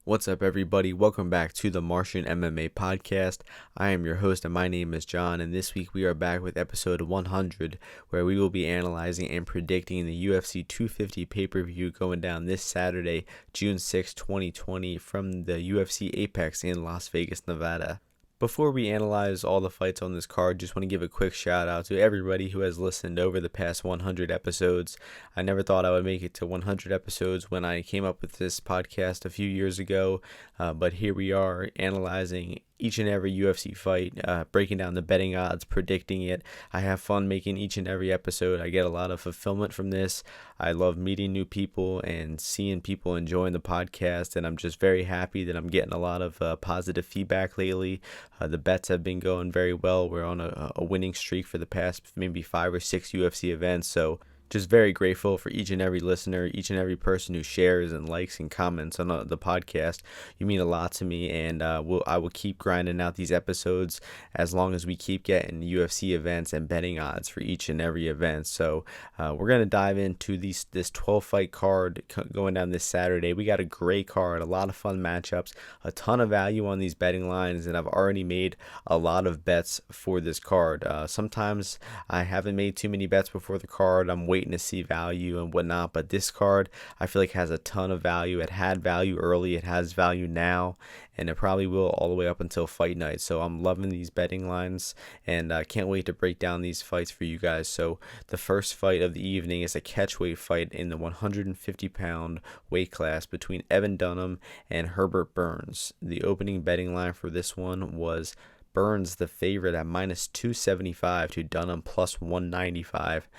What's up, everybody? Welcome back to the Martian MMA podcast. I am your host, and my name is John, and this week we are back with episode 100, where we will be analyzing and predicting the UFC 250 pay-per-view going down this Saturday, June 6, 2020, from the UFC Apex in Las Vegas, Nevada. Before we analyze all the fights on this card, just want to give a quick shout out to everybody who has listened over the past 100 episodes. I never thought I would make it to 100 episodes when I came up with this podcast a few years ago, but here we are analyzing each and every UFC fight, breaking down the betting odds, predicting it. I have fun making each and every episode. I get a lot of fulfillment from this. I love meeting new people and seeing people enjoying the podcast, and I'm just very happy that I'm getting a lot of positive feedback lately. The bets have been going very well. We're on a winning streak for the past maybe 5 or 6 UFC events, so just very grateful for each and every listener, each and every person who shares and likes and comments on the podcast. You mean a lot to me, and I will keep grinding out these episodes as long as we keep getting UFC events and betting odds for each and every event. So we're going to dive into this 12-fight card going down this Saturday. We got a great card, a lot of fun matchups, a ton of value on these betting lines, and I've already made a lot of bets for this card. Sometimes I haven't made too many bets before the card. I'm waiting to see value and whatnot, but this card I feel like has a ton of value. It had value early, it has value now, and it probably will all the way up until fight night. So I'm loving these betting lines, and I can't wait to break down these fights for you guys. So the first fight of the evening is a catchweight fight in the 150-pound weight class between Evan Dunham and Hooper-Burns. The opening betting line for this one was Burns the favorite at minus 275 to Dunham plus 195.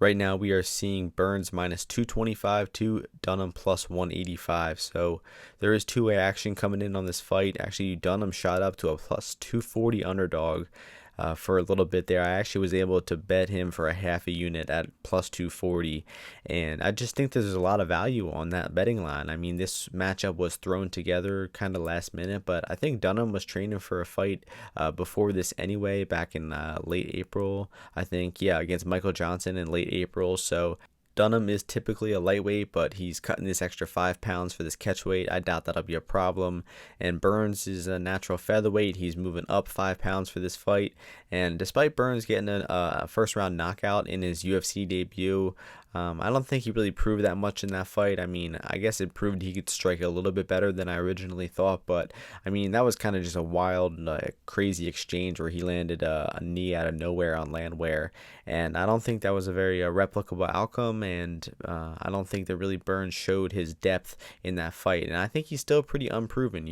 Right now we are seeing Burns minus 225 to Dunham plus 185. So there is two-way action coming in on this fight. Actually, Dunham shot up to a plus 240 underdog for a little bit there. I actually was able to bet him for a half a unit at plus 240, and I just think there's a lot of value on that betting line. I mean, this matchup was thrown together kind of last minute, but I think Dunham was training for a fight before this anyway, back in late April, I think, against Michael Johnson in late April. So Dunham is typically a lightweight, but he's cutting this extra 5 pounds for this catchweight. I doubt that'll be a problem. And Burns is a natural featherweight. He's moving up 5 pounds for this fight. And despite Burns getting a first-round knockout in his UFC debut, I don't think he really proved that much in that fight. I mean, I guess it proved he could strike a little bit better than I originally thought, but I mean, that was kind of just a wild, crazy exchange where he landed a knee out of nowhere on Landwehr, and I don't think that was a very replicable outcome, and I don't think that really Burns showed his depth in that fight, and I think he's still pretty unproven.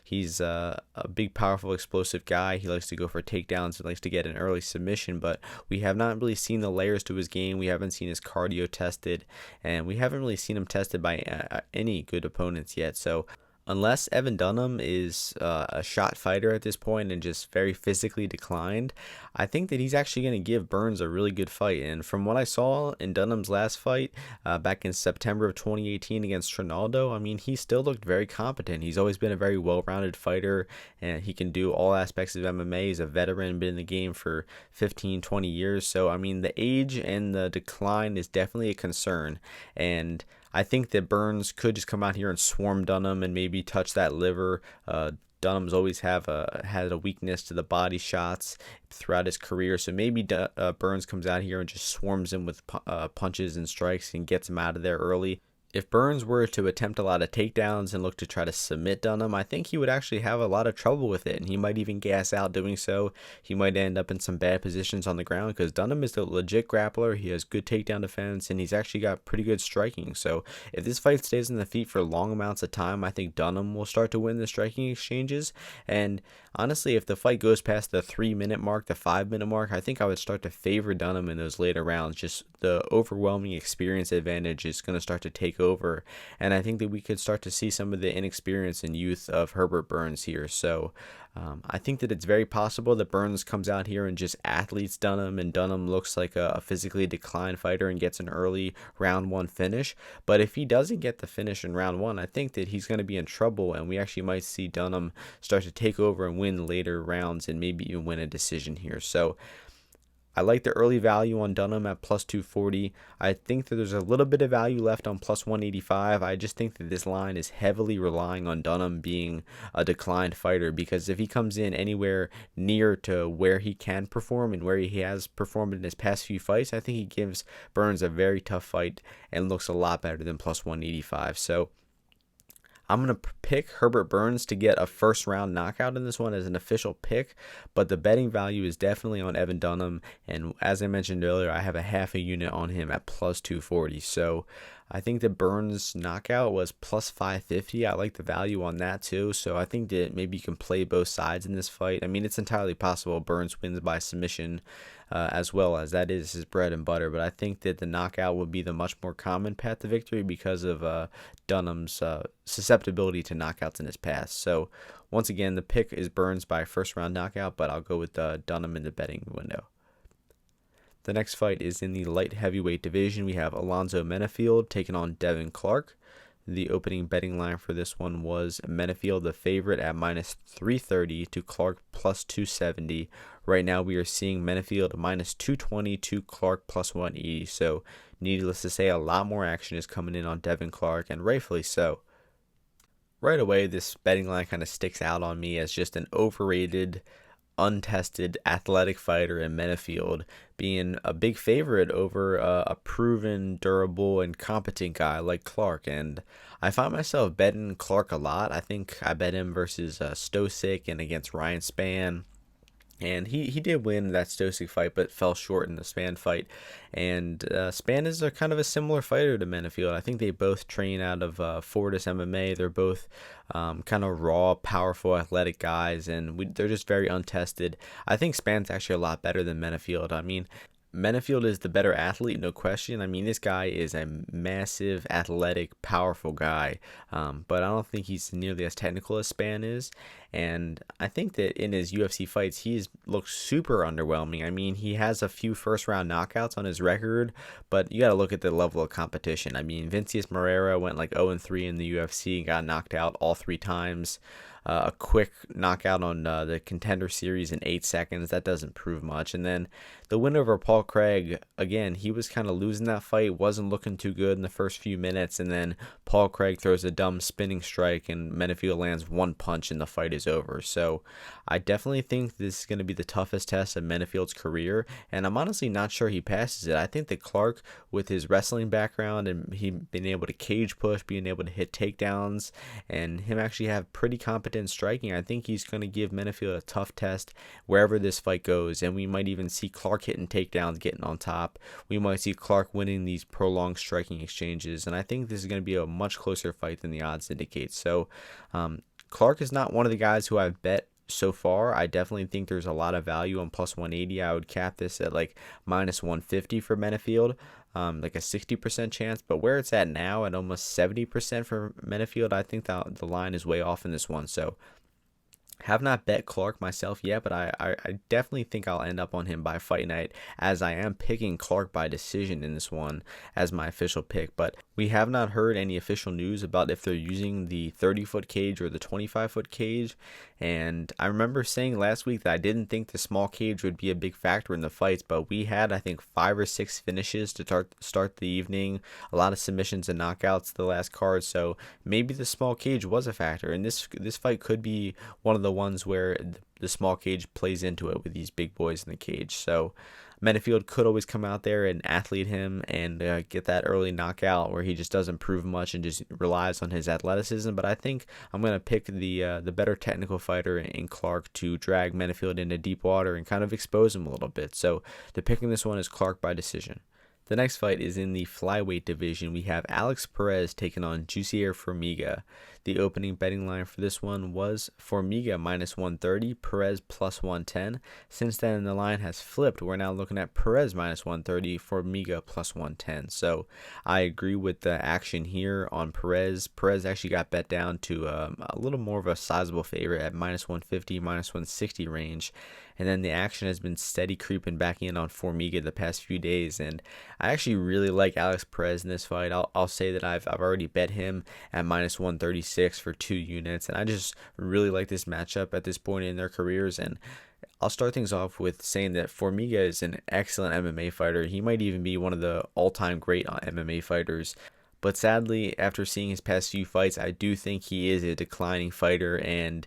He's a big, powerful, explosive guy. He likes to go for takedowns and likes to get an early submission, but we have not really seen the layers to his game. We haven't seen his cardio tested, and we haven't really seen him tested by any good opponents yet. So unless Evan Dunham is a shot fighter at this point and just very physically declined, I think that he's actually going to give Burns a really good fight. And from what I saw in Dunham's last fight back in September of 2018 against Trinaldo, I mean, he still looked very competent. He's always been a very well-rounded fighter, and he can do all aspects of MMA. He's a veteran, been in the game for 15, 20 years. So, I mean, the age and the decline is definitely a concern. And I think that Burns could just come out here and swarm Dunham and maybe touch that liver. Dunham's always had a weakness to the body shots throughout his career, so maybe Burns comes out here and just swarms him with punches and strikes and gets him out of there early. If Burns were to attempt a lot of takedowns and look to try to submit Dunham, I think he would actually have a lot of trouble with it, and he might even gas out doing so. He might end up in some bad positions on the ground because Dunham is a legit grappler. He has good takedown defense, and he's actually got pretty good striking. So if this fight stays on the feet for long amounts of time, I think Dunham will start to win the striking exchanges. And honestly, if the fight goes past the 3-minute mark, the 5-minute mark, I think I would start to favor Dunham in those later rounds. Just the overwhelming experience advantage is going to start to take over, and I think that we could start to see some of the inexperience and youth of Herbert-Burns here. So I think that it's very possible that Burns comes out here and just athletes Dunham, and Dunham looks like a physically declined fighter and gets an early round 1 finish. But if he doesn't get the finish in round 1, I think that he's going to be in trouble, and we actually might see Dunham start to take over and win later rounds and maybe even win a decision here. So I like the early value on Dunham at plus 240. I think that there's a little bit of value left on plus 185. I just think that this line is heavily relying on Dunham being a declined fighter, because if he comes in anywhere near to where he can perform and where he has performed in his past few fights, I think he gives Burns a very tough fight and looks a lot better than plus 185. So I'm going to pick Herbert Burns to get a first round knockout in this one as an official pick, but the betting value is definitely on Evan Dunham, and as I mentioned earlier, I have a half a unit on him at plus 240. So I think the Burns knockout was plus 550. I like the value on that too, so I think that maybe you can play both sides in this fight. I mean, it's entirely possible Burns wins by submission, as well, as that is his bread and butter, but I think that the knockout would be the much more common path to victory because of Dunham's susceptibility to knockouts in his past. So once again, the pick is Burns by first round knockout, but I'll go with Dunham in the betting window. The next fight is in the light heavyweight division. We have Alonzo Menifield taking on Devin Clark. The opening betting line for this one was Menifield the favorite at minus 330 to Clark plus 270. Right now we are seeing Menifield minus 220 to Clark plus 180. So needless to say, a lot more action is coming in on Devin Clark, and rightfully so. Right away, this betting line kind of sticks out on me as just an overrated, untested athletic fighter in Menifield being a big favorite over a proven, durable, and competent guy like Clark. And I find myself betting Clark a lot. I think I bet him versus Stosic and against Ryan Spann. And he did win that Stosic fight, but fell short in the Spann fight. And Spann is a kind of a similar fighter to Menifield. I think they both train out of Fortis MMA. They're both kind of raw, powerful, athletic guys, and they're just very untested. I think Spann's actually a lot better than Menifield. I mean, Menifield is the better athlete, no question. I mean, this guy is a massive, athletic, powerful guy, but I don't think he's nearly as technical as Spann is. And I think that in his UFC fights, he's looked super underwhelming. I mean, he has a few first-round knockouts on his record, but you got to look at the level of competition. I mean, Vincius Moreira went like 0-3 in the UFC and got knocked out all 3 times. A quick knockout on the Contender Series in 8 seconds. That doesn't prove much. And then the win over Paul Craig, again, he was kind of losing that fight, wasn't looking too good in the first few minutes, and then Paul Craig throws a dumb spinning strike, and Menifield lands one punch, and the fight is over. So I definitely think this is going to be the toughest test of Menifield's career, and I'm honestly not sure he passes it. I think that Clark, with his wrestling background and he being able to cage push, being able to hit takedowns, and him actually have pretty competent striking, I think he's going to give Menifield a tough test wherever this fight goes, and we might even see Clark hitting takedowns, getting on top. We might see Clark winning these prolonged striking exchanges, and I think this is going to be a much closer fight than the odds indicate. So Clark is not one of the guys who I've bet so far. I definitely think there's a lot of value on plus 180. I would cap this at like minus 150 for Menifield, like a 60% chance. But where it's at now at almost 70% for Menifield, I think the line is way off in this one. So have not bet Clark myself yet, but I definitely think I'll end up on him by fight night, as I am picking Clark by decision in this one as my official pick. But we have not heard any official news about if they're using the 30-foot cage or the 25-foot cage. And I remember saying last week that I didn't think the small cage would be a big factor in the fights, but we had, I think, 5 or 6 finishes to start the evening, a lot of submissions and knockouts the last card, so maybe the small cage was a factor, and this fight could be one of the ones where the small cage plays into it with these big boys in the cage. So Menifield could always come out there and athlete him and get that early knockout where he just doesn't prove much and just relies on his athleticism. But I think I'm going to pick the better technical fighter in Clark to drag Menifield into deep water and kind of expose him a little bit. So the pick in this one is Clark by decision. The next fight is in the flyweight division. We have Alex Perez taking on Jussier Formiga. The opening betting line for this one was Formiga minus 130, Perez plus 110. Since then, the line has flipped. We're now looking at Perez minus 130, Formiga plus 110. So I agree with the action here on Perez. Perez actually got bet down to a little more of a sizable favorite at minus 150, minus 160 range. And then the action has been steady creeping back in on Formiga the past few days. And I actually really like Alex Perez in this fight. I'll say that I've already bet him at minus 136 146 for 2 units, and I just really like this matchup at this point in their careers. And I'll start things off with saying that Formiga is an excellent MMA fighter. He might even be one of the all-time great MMA fighters. But sadly, after seeing his past few fights, I do think he is a declining fighter, and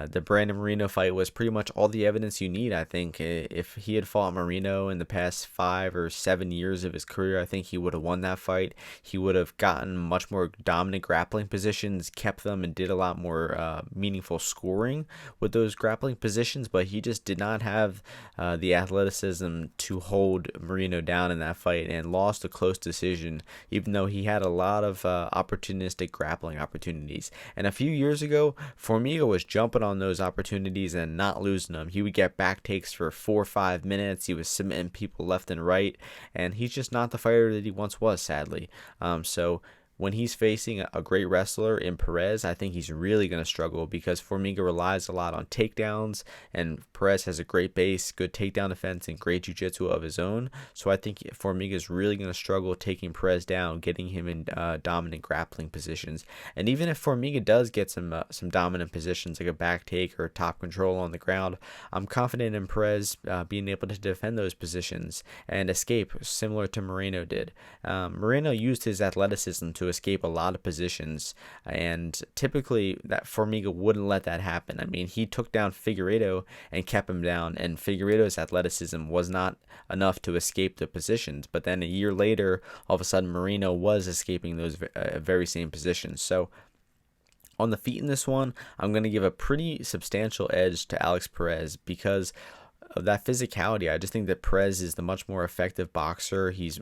the Brandon Moreno fight was pretty much all the evidence you need. I think if he had fought Moreno in the past 5 or 7 years of his career, I think he would have won that fight. He would have gotten much more dominant grappling positions, kept them, and did a lot more meaningful scoring with those grappling positions, but he just did not have the athleticism to hold Moreno down in that fight, and lost a close decision, even though he had a lot of opportunistic grappling opportunities. And a few years ago, Formiga was jumping on those opportunities and not losing them. He would get back takes for 4 or 5 minutes. He was submitting people left and right, and he's just not the fighter that he once was, sadly. So when he's facing a great wrestler in Perez, I think he's really going to struggle, because Formiga relies a lot on takedowns, and Perez has a great base, good takedown defense, and great jiu-jitsu of his own. So I think Formiga is really going to struggle taking Perez down, getting him in dominant grappling positions. And even if Formiga does get some dominant positions like a back take or top control on the ground, I'm confident in Perez being able to defend those positions and escape, similar to Moreno did. Moreno used his athleticism to escape a lot of positions, and typically that Formiga wouldn't let that happen. I mean, he took down Figueiredo and kept him down, and Figueiredo's athleticism was not enough to escape the positions. But then a year later, all of a sudden, Moreno was escaping those very same positions. So on the feet in this one, I'm going to give a pretty substantial edge to Alex Perez because of that physicality. I just think that Perez is the much more effective boxer. He's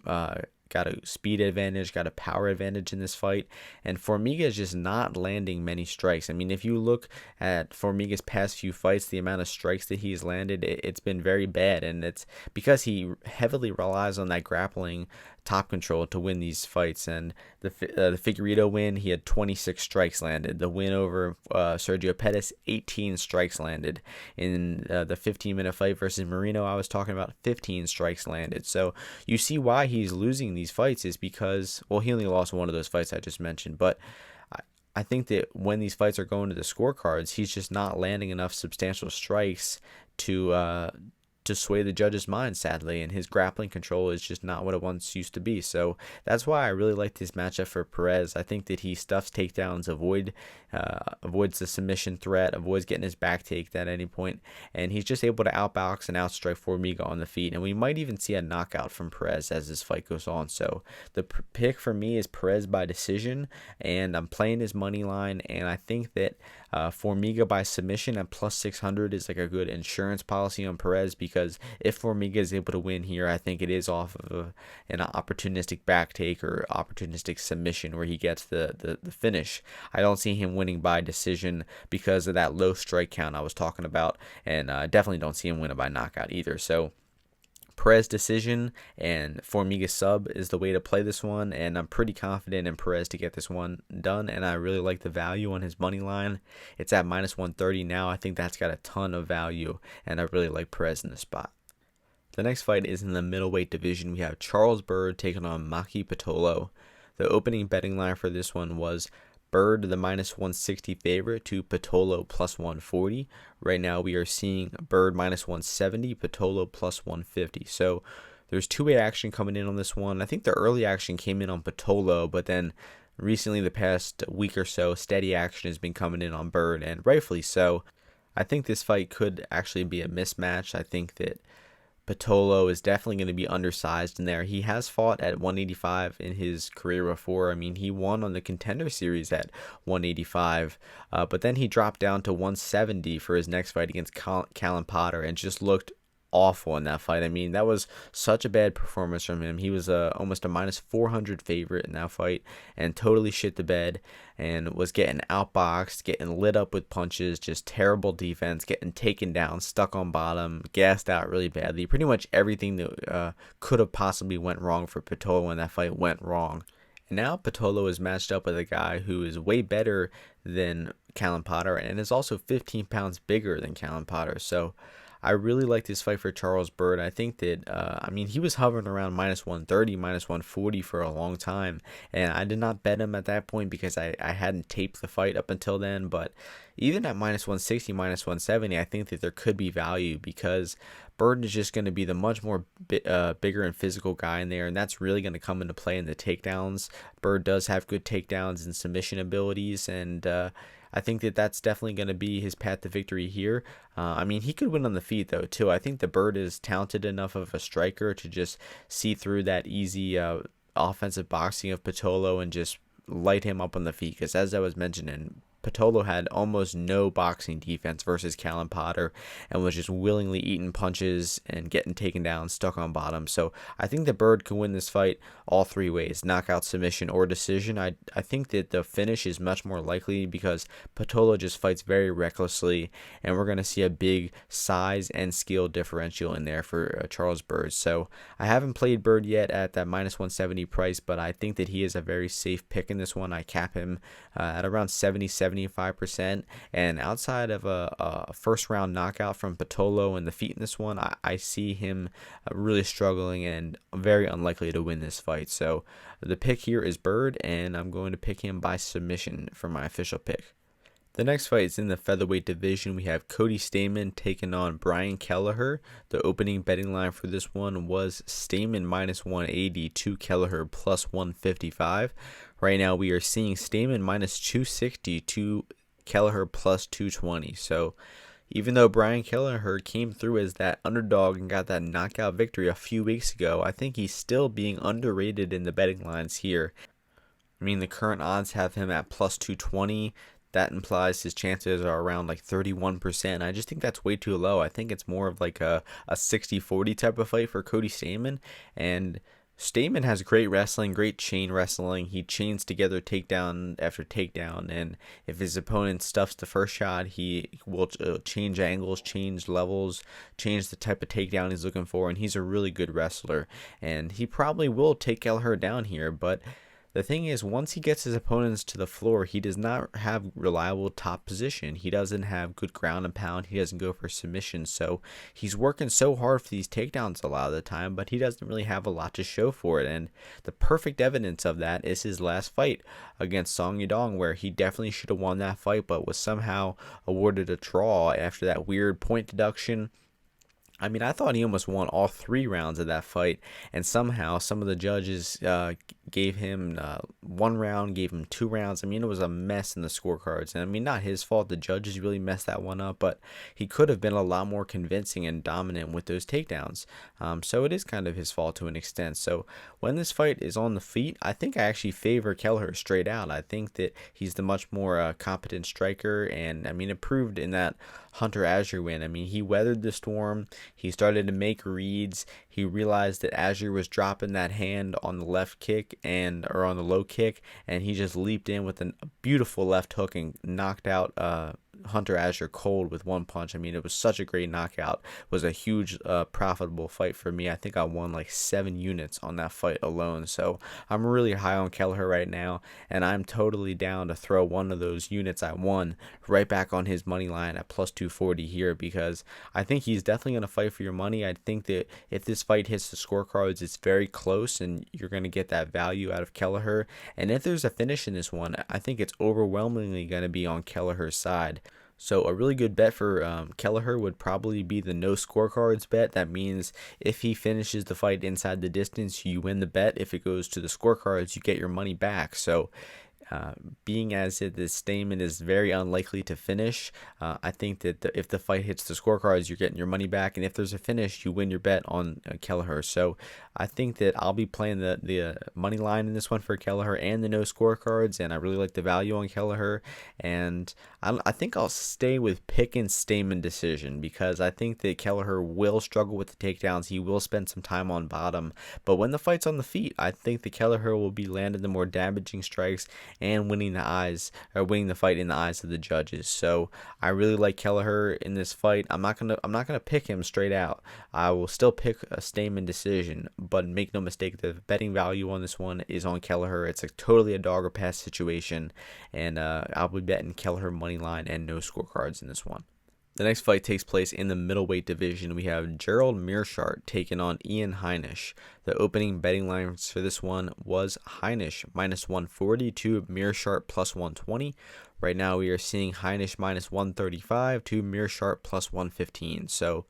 got a speed advantage, got a power advantage in this fight, and Formiga is just not landing many strikes. I mean, if you look at Formiga's past few fights, the amount of strikes that he's landed, it's been very bad, and it's because he heavily relies on that grappling top control to win these fights. And the Figueiredo win, he had 26 strikes landed. The win over Sergio Pettis, 18 strikes landed. In the 15-minute fight versus Moreno, I was talking about 15 strikes landed. So you see why he's losing these fights is because, well, he only lost one of those fights I just mentioned, but I think that when these fights are going to the scorecards, he's just not landing enough substantial strikes to sway the judge's mind, sadly, and his grappling control is just not what it once used to be. So that's why I really like this matchup for Perez. I think that he stuffs takedowns, avoids the submission threat, avoids getting his back taked at any point, and he's just able to outbox and outstrike Formiga on the feet, and we might even see a knockout from Perez as this fight goes on. So the pick for me is Perez by decision, and I'm playing his money line, and I think that Formiga by submission at plus 600 is like a good insurance policy on Perez, because if Formiga is able to win here, I think it is off of an opportunistic back take or opportunistic submission where he gets the finish. I don't see him winning by decision because of that low strike count I was talking about, and I definitely don't see him winning by knockout either. So Perez decision and Formiga sub is the way to play this one, and I'm pretty confident in Perez to get this one done, and I really like the value on his money line. It's at minus 130 now. I think that's got a ton of value, and I really like Perez in this spot. The next fight is in the middleweight division. We have Charles Byrd taking on Magny-Pitolo. The opening betting line for this one was Byrd, the minus 160 favorite, to Pitolo plus 140. Right now we are seeing Byrd minus 170, Pitolo plus 150. So there's two-way action coming in on this one. I think the early action came in on Pitolo, but then recently, the past week or so, steady action has been coming in on Byrd, and rightfully so. I think this fight could actually be a mismatch. I think that Pitolo is definitely going to be undersized in there. He has fought at 185 in his career before. I mean, he won on the Contender Series at 185, but then he dropped down to 170 for his next fight against Callum Potter and just looked awful in that fight. I mean, that was such a bad performance from him. He was almost a minus 400 favorite in that fight and totally shit the bed and was getting outboxed, getting lit up with punches, just terrible defense, getting taken down, stuck on bottom, gassed out really badly. Pretty much everything that could have possibly went wrong for Pitolo in that fight went wrong. And now Pitolo is matched up with a guy who is way better than Callum Potter and is also 15 pounds bigger than Callum Potter. So I really like this fight for Charles Byrd. I think that, he was hovering around -130, -140 for a long time, and I did not bet him at that point because I hadn't taped the fight up until then. But even at -160, -170, I think that there could be value because Byrd is just going to be the much more bigger and physical guy in there, and that's really going to come into play in the takedowns. Byrd does have good takedowns and submission abilities, and I think that that's definitely going to be his path to victory here. He could win on the feet, though, too. I think the Byrd is talented enough of a striker to just see through that easy offensive boxing of Pitolo and just light him up on the feet, because as I was mentioning, Pitolo had almost no boxing defense versus Callum Potter and was just willingly eating punches and getting taken down, stuck on bottom. So I think that Byrd can win this fight all three ways, knockout, submission, or decision. I think that the finish is much more likely because Pitolo just fights very recklessly, and we're going to see a big size and skill differential in there for Charles Byrd. So I haven't played Byrd yet at that -170 price, but I think that he is a very safe pick in this one. I cap him at around 75%, and outside of a first round knockout from Pitolo and the feet in this one, I see him really struggling and very unlikely to win this fight. So the pick here is Byrd, and I'm going to pick him by submission for my official pick. The next fight is in the featherweight division. We have Cody Stamman taking on Brian Kelleher. The opening betting line for this one was Stamman -180 to Kelleher +155. Right now we are seeing Stamman -260 to Kelleher +220. So even though Brian Kelleher came through as that underdog and got that knockout victory a few weeks ago, I think he's still being underrated in the betting lines here. The current odds have him at +220. That implies his chances are around like 31%. I just think that's way too low. I think it's more of like a 60-40 type of fight for Cody Stamman. And Stamman has great wrestling, great chain wrestling. He chains together takedown after takedown, and if his opponent stuffs the first shot, he will change angles, change levels, change the type of takedown he's looking for, and he's a really good wrestler. And he probably will take Kelleher down here, but the thing is, once he gets his opponents to the floor, he does not have reliable top position. He doesn't have good ground and pound. He doesn't go for submission. So he's working so hard for these takedowns a lot of the time, but he doesn't really have a lot to show for it. And the perfect evidence of that is his last fight against Song Yadong, where he definitely should have won that fight, but was somehow awarded a draw after that weird point deduction. I thought he almost won all 3 rounds of that fight, and somehow some of the judges gave him 1 round, gave him 2 rounds. It was a mess in the scorecards, and not his fault. The judges really messed that one up, but he could have been a lot more convincing and dominant with those takedowns. So it is kind of his fault to an extent. So when this fight is on the feet, I think I actually favor Kelleher straight out. I think that he's the much more competent striker, and it proved in that Hunter Azure win. He weathered the storm. He started to make reads. He realized that Azure was dropping that hand on the left kick or on the low kick, and he just leaped in with a beautiful left hook and knocked out Hunter Azure cold with 1 punch. It was such a great knockout. It was a huge profitable fight for me. I think I won like 7 units on that fight alone. So I'm really high on Kelleher right now, and I'm totally down to throw one of those units I won right back on his money line at +240 here, because I think he's definitely going to fight for your money. I think that if this fight hits the scorecards, it's very close, and you're going to get that value out of Kelleher. And if there's a finish in this one, I think it's overwhelmingly going to be on Kelleher's side. So a really good bet for Kelleher would probably be the no scorecards bet. That means if he finishes the fight inside the distance, you win the bet. If it goes to the scorecards, you get your money back. So being as it this Stamman is very unlikely to finish, I think that if the fight hits the scorecards, you're getting your money back, and if there's a finish, you win your bet on Kelleher. So I think that I'll be playing the money line in this one for Kelleher and the no scorecards, and I really like the value on Kelleher, and I think I'll stay with pick and Stamman decision, because I think that Kelleher will struggle with the takedowns. He will spend some time on bottom, but when the fight's on the feet, I think that Kelleher will be landing the more damaging strikes and winning the fight in the eyes of the judges. So I really like Kelleher in this fight. I'm not gonna pick him straight out. I will still pick a Stamman decision, but make no mistake, the betting value on this one is on Kelleher. It's totally a dog or pass situation, and I'll be betting Kelleher money line and no scorecards in this one. The next fight takes place in the middleweight division. We have Gerald Meerschaert taking on Ian Heinisch. The opening betting lines for this one was Heinisch minus 140 to Meerschaert plus 120. Right now we are seeing Heinisch minus 135 to Meerschaert plus 115. So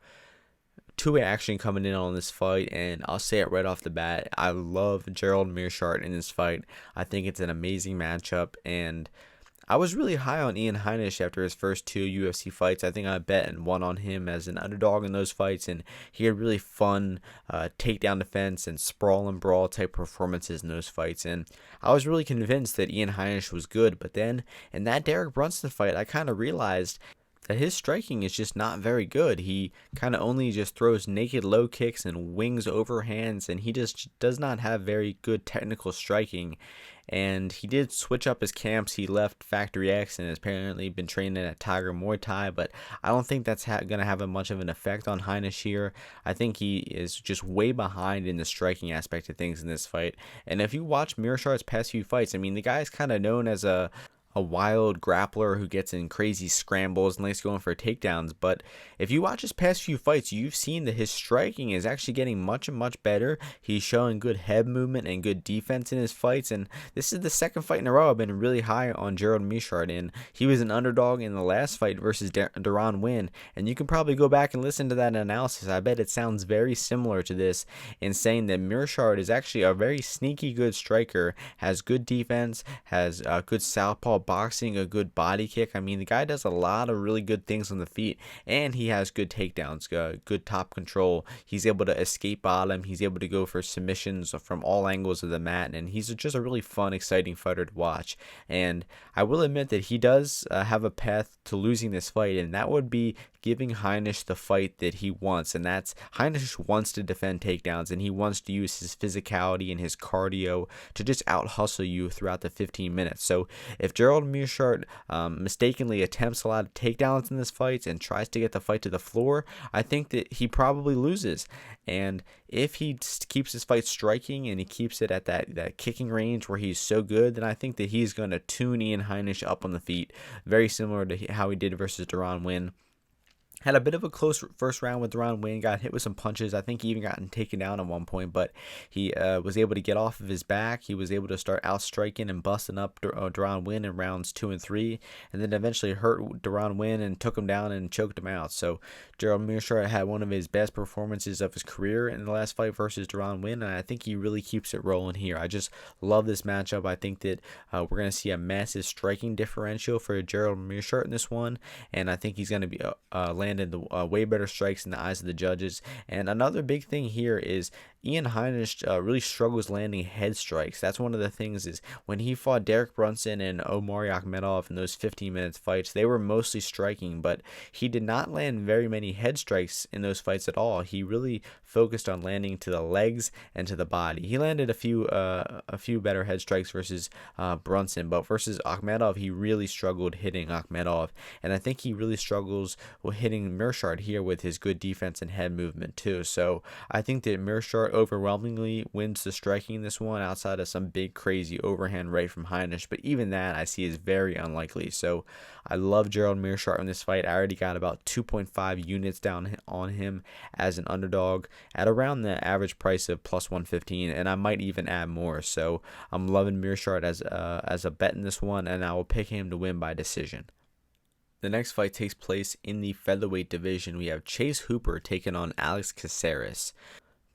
two-way action coming in on this fight, and I'll say it right off the bat. I love Gerald Meerschaert in this fight. I think it's an amazing matchup, and I was really high on Ian Heinisch after his first two UFC fights. I think I bet and won on him as an underdog in those fights, and he had really fun takedown defense and sprawl and brawl type performances in those fights. And I was really convinced that Ian Heinisch was good, but then in that Derek Brunson fight, I kind of realized that his striking is just not very good. He kind of only just throws naked low kicks and wings overhands, and he just does not have very good technical striking. And he did switch up his camps. He left Factory X and has apparently been training at Tiger Muay Thai, but I don't think that's going to have much of an effect on Heinisch here. I think he is just way behind in the striking aspect of things in this fight. And if you watch Meerschaert's past few fights, I mean, the guy is kind of known as a wild grappler who gets in crazy scrambles and likes going for takedowns. But if you watch his past few fights, you've seen that his striking is actually getting much better. He's showing good head movement and good defense in his fights. And this is the second fight in a row I've been really high on Gerald Meerschaert. And he was an underdog in the last fight versus Deron Winn. And you can probably go back and listen to that analysis. I bet it sounds very similar to this in saying that Meerschaert is actually a very sneaky good striker, has good defense, has good southpaw boxing, a good body kick. I mean, the guy does a lot of really good things on the feet, and he has good takedowns, good top control. He's able to escape bottom. He's able to go for submissions from all angles of the mat, and he's just a really fun, exciting fighter to watch. And I will admit that he does have a path to losing this fight, and that would be giving Heinisch the fight that he wants, and that's Heinisch wants to defend takedowns, and he wants to use his physicality and his cardio to just out-hustle you throughout the 15 minutes. So if Gerald Meerschaert mistakenly attempts a lot of takedowns in this fight and tries to get the fight to the floor, I think that he probably loses. And if he keeps his fight striking and he keeps it at that kicking range where he's so good, then I think that he's going to tune Ian Heinisch up on the feet, very similar to how he did versus Deron Winn. Had a bit of a close first round with Deron Winn, got hit with some punches. I think he even got taken down at one point, but he was able to get off of his back. He was able to start outstriking and busting up Deron Winn in rounds 2 and 3, and then eventually hurt Deron Winn and took him down and choked him out. So Gerald Meerschaert had one of his best performances of his career in the last fight versus Deron Winn, and I think he really keeps it rolling here. I just love this matchup. I think that we're going to see a massive striking differential for Gerald Meerschaert in this one, and I think he's going to be landing the way better strikes in the eyes of the judges. And another big thing here is Ian Heinisch really struggles landing head strikes. That's one of the things is when he fought Derek Brunson and Omari Akhmedov in those 15-minute fights, they were mostly striking, but he did not land very many head strikes in those fights at all. He really focused on landing to the legs and to the body. He landed a few better head strikes versus Brunson, but versus Akhmedov, he really struggled hitting Akhmedov, and I think he really struggles with hitting Meerschaert here with his good defense and head movement too. So I think that Meerschaert overwhelmingly wins the striking in this one outside of some big crazy overhand right from Heinisch, but even that I see is very unlikely. So I love Gerald Meerschaert in this fight. I already got about 2.5 units down on him as an underdog at around the average price of plus 115, and I might even add more. So I'm loving Meerschaert as a bet in this one, and I will pick him to win by decision. The next fight takes place in the featherweight division. We have Chase Hooper taking on Aljo-Caceras.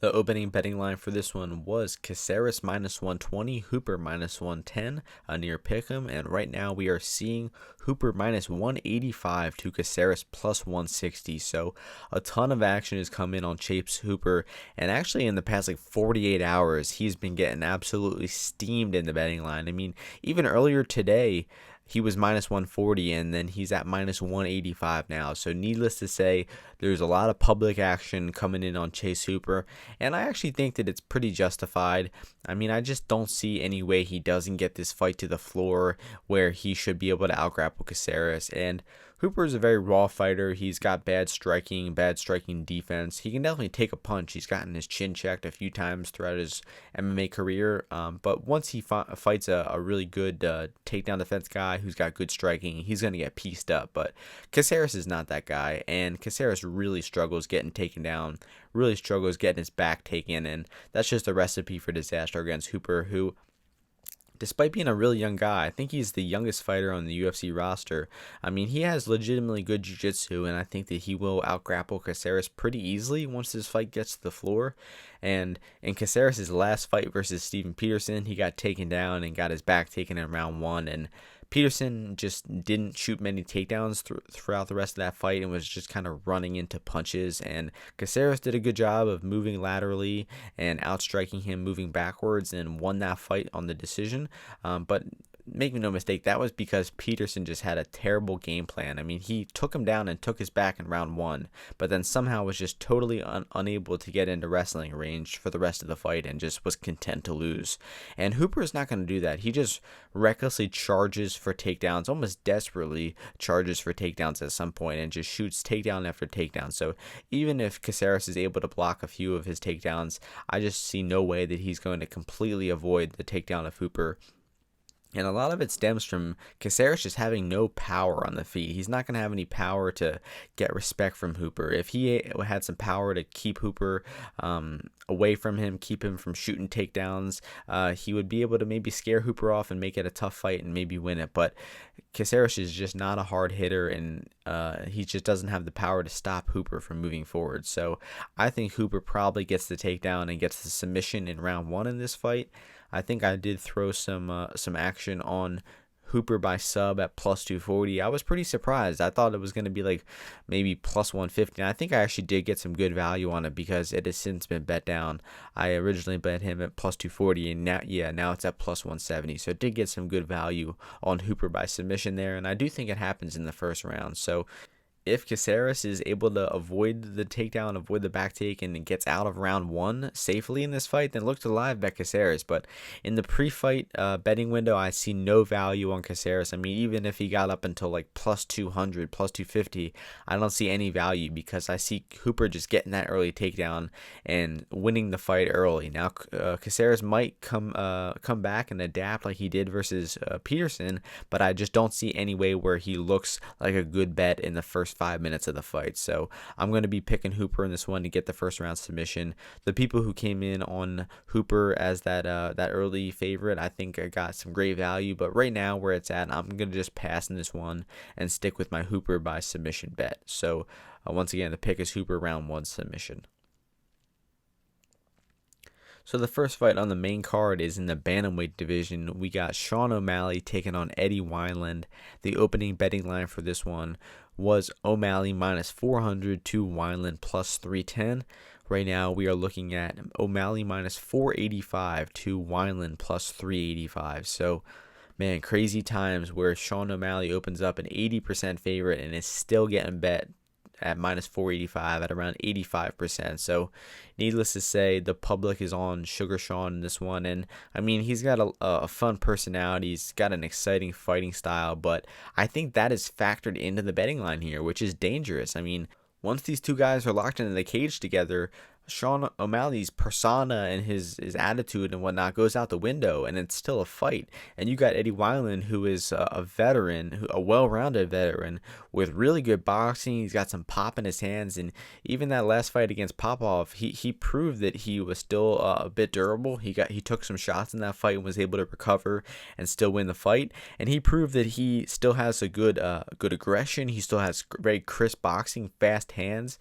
The opening betting line for this one was Caceres minus 120, Hooper minus 110, a near pick'em, and right now we are seeing Hooper minus 185 to Caceres plus 160. So a ton of action has come in on Chase Hooper, and actually in the past 48 hours, he's been getting absolutely steamed in the betting line. I mean, even earlier today, he was minus 140, and then he's at minus 185 now. So needless to say, there's a lot of public action coming in on Chase Hooper, and I actually think that it's pretty justified. I mean, I just don't see any way he doesn't get this fight to the floor where he should be able to outgrapple Caceres. And Hooper is a very raw fighter. He's got bad striking defense. He can definitely take a punch. He's gotten his chin checked a few times throughout his MMA career. But once he fights a really good takedown defense guy who's got good striking, he's going to get pieced up. But Caceras is not that guy, and Caceras really struggles getting taken down, really struggles getting his back taken, and that's just a recipe for disaster against Hooper, who, despite being a really young guy, I think he's the youngest fighter on the UFC roster. I mean, he has legitimately good jiu-jitsu, and I think that he will out-grapple Caceras pretty easily once this fight gets to the floor. And in Caceres' last fight versus Steven Peterson, he got taken down and got his back taken in round 1, and Peterson just didn't shoot many takedowns throughout the rest of that fight and was just kind of running into punches. And Caceres did a good job of moving laterally and outstriking him moving backwards and won that fight on the decision. But make no mistake, that was because Peterson just had a terrible game plan. I mean, he took him down and took his back in round 1, but then somehow was just totally unable to get into wrestling range for the rest of the fight and just was content to lose. And Hooper is not going to do that. He just recklessly charges for takedowns, almost desperately charges for takedowns at some point, and just shoots takedown after takedown. So even if Caceres is able to block a few of his takedowns, I just see no way that he's going to completely avoid the takedown of Hooper. And a lot of it stems from Caceres just having no power on the feet. He's not going to have any power to get respect from Hooper. If he had some power to keep Hooper away from him, keep him from shooting takedowns, he would be able to maybe scare Hooper off and make it a tough fight and maybe win it. But Caceres is just not a hard hitter, and he just doesn't have the power to stop Hooper from moving forward. So I think Hooper probably gets the takedown and gets the submission in round 1 in this fight. I think I did throw some action on Hooper by sub at plus 240. I was pretty surprised. I thought it was going to be like maybe plus 150. And I think I actually did get some good value on it because it has since been bet down. I originally bet him at plus 240, and now it's at plus 170. So it did get some good value on Hooper by submission there, and I do think it happens in the first round. So if Caceres is able to avoid the takedown, avoid the back take, and gets out of round 1 safely in this fight, then look to live bet Caceres. But in the pre-fight betting window, I see no value on Caceres. I mean, even if he got up until like plus 200, plus 250, I don't see any value because I see Hooper just getting that early takedown and winning the fight early. Now, Caceres might come back and adapt like he did versus Peterson, but I just don't see any way where he looks like a good bet in the first 5 minutes of the fight. So I'm going to be picking Hooper in this one to get the first round submission. The people who came in on Hooper as that early favorite, I think I got some great value, but right now where it's at, I'm going to just pass in this one and stick with my Hooper by submission bet. So once again, the pick is Hooper round 1 submission. So the first fight on the main card is in the bantamweight division. We got Sean O'Malley taking on Eddie Wineland. The opening betting line for this one was O'Malley minus 400 to Wineland plus 310. Right now we are looking at O'Malley minus 485 to Wineland plus 385. So, man, crazy times where Sean O'Malley opens up an 80% favorite and is still getting bet at minus 485 at around 85%. So needless to say, the public is on Sugar Sean in this one. And I mean, he's got a fun personality. He's got an exciting fighting style, but I think that is factored into the betting line here, which is dangerous. I mean, once these two guys are locked into the cage together, Sean O'Malley's persona and his attitude and whatnot goes out the window, and it's still a fight. And you got Eddie Wineland, who is a veteran, a well-rounded veteran with really good boxing. He's got some pop in his hands, and even that last fight against Popov, he proved that he was still a bit durable. He took some shots in that fight and was able to recover and still win the fight. And he proved that he still has a good aggression. He still has very crisp boxing, fast hands.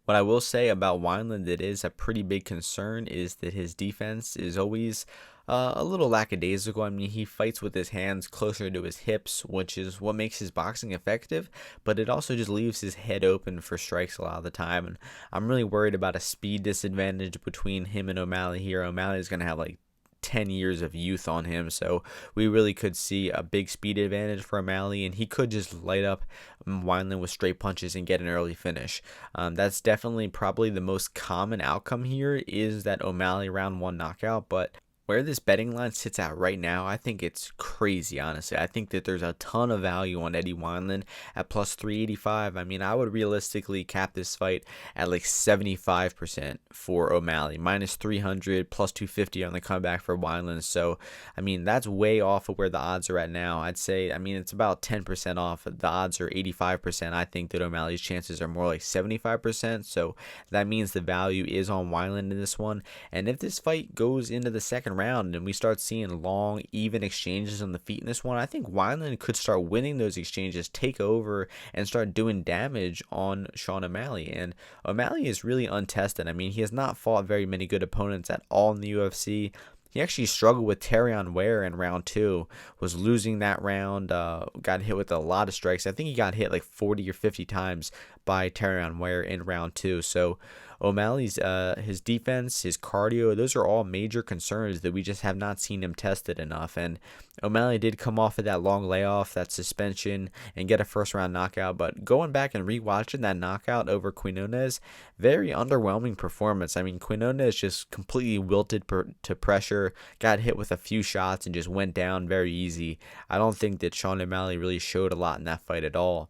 What I will say about Wineland that is a pretty big concern is that his defense is always a little lackadaisical. I mean, he fights with his hands closer to his hips, which is what makes his boxing effective, but it also just leaves his head open for strikes a lot of the time. And I'm really worried about a speed disadvantage between him and O'Malley here. O'Malley is going to have like 10 years of youth on him, so we really could see a big speed advantage for O'Malley, and he could just light up Wineland with straight punches and get an early finish. That's definitely probably the most common outcome here, is that O'Malley round 1 knockout, but where this betting line sits at right now, I think it's crazy, honestly. I think that there's a ton of value on Eddie Wineland at plus 385. I mean, I would realistically cap this fight at like 75% for O'Malley, minus 300, plus 250 on the comeback for Wineland. So, I mean, that's way off of where the odds are at now. I'd say, I mean, it's about 10% off. The odds are 85%. I think that O'Malley's chances are more like 75%. So that means the value is on Wineland in this one. And if this fight goes into the second round and we start seeing long, even exchanges on the feet in this one, I think Wineland could start winning those exchanges, take over, and start doing damage on Sean O'Malley. And O'Malley is really untested. I mean, he has not fought very many good opponents at all in the UFC. He actually struggled with Terrion Ware in round 2, was losing that round, got hit with a lot of strikes. I think he got hit like 40 or 50 times by Terrion Ware in round 2. So O'Malley's his defense, his cardio, those are all major concerns that we just have not seen him tested enough. And O'Malley did come off of that long layoff, that suspension, and get a first round knockout. But going back and rewatching that knockout over Quinones, very underwhelming performance. I mean, Quinones just completely wilted to pressure, got hit with a few shots, and just went down very easy. I don't think that Sean O'Malley really showed a lot in that fight at all.